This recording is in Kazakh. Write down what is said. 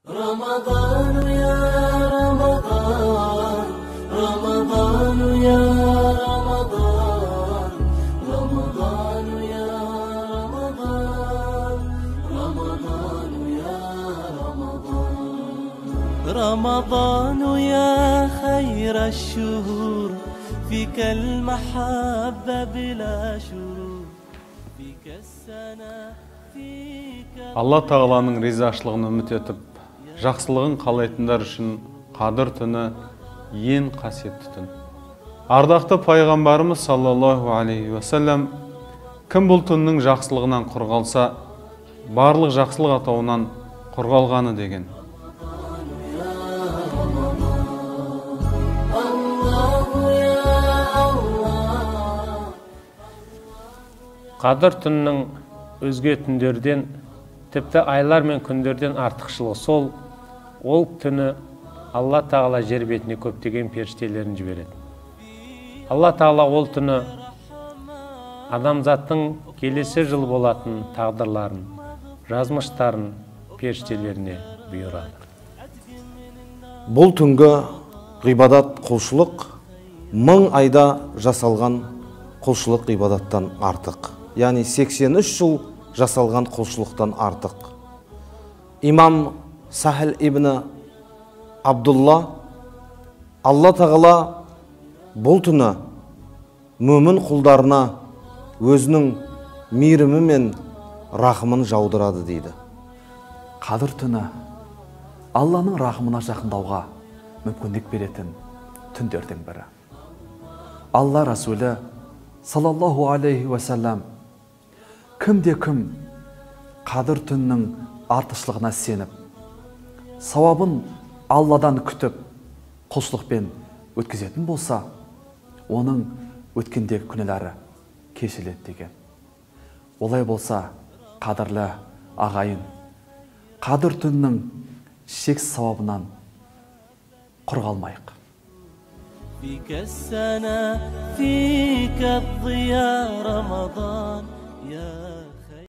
رمضان يا رمضان رمضان يا رمضان رمضان يا رمضان رمضان يا رمضان رمضان يا خير الشهور فيك المحبة بلا شرور فيك السنة Алла Тағаланың ризашылығын үміт етіп, жақсылығын қалайтындар үшін қадір түні ең қасиетті түн. Ардақты пайғамбарымыз саллаллаху алейхи уассалам, кім бұл түннің жақсылығынан құр қалса, барлық жақсылық атауынан құр қалғаны деген. Қадір түннің өзге түндерден, тіпті айлар мен күндерден артықшылығы сол, ол түні Алла Тағала жер бетіне көптеген періштелерін жібереді. Алла Тағала ол түні адамзаттың келесі жыл болатын тағдырларын, жазмыштарын періштелеріне бұйырады. Бұл түнгі ғибадат құлшылық 1000 айда жасалған құлшылық ғибадаттан артық. Яғни 83 жыл жасалған құлшылықтан артық. Имам Сахил ибн Абдулла, Алла Тағала бұл түні мүмін құлдарына өзінің мейірімі мен рахымын жаудырады дейді. Қадір түні Алланың рахымына жақындауға мүмкіндік беретін түндердің бірі. Алла Расулі саллаллаху алейхи уассалам, кімде-кім қадір түннің артықшылығына сеніп, сауабын Алладан күтіп, құлшылықпен өткізетін болса, оның өткендегі күнәлары кешіріледі деген. Олай болса, қадірлі ағайын, қадір түннің шексіз сауабынан құр қалмайық. فيك السنة فيك الضياء رمضان يا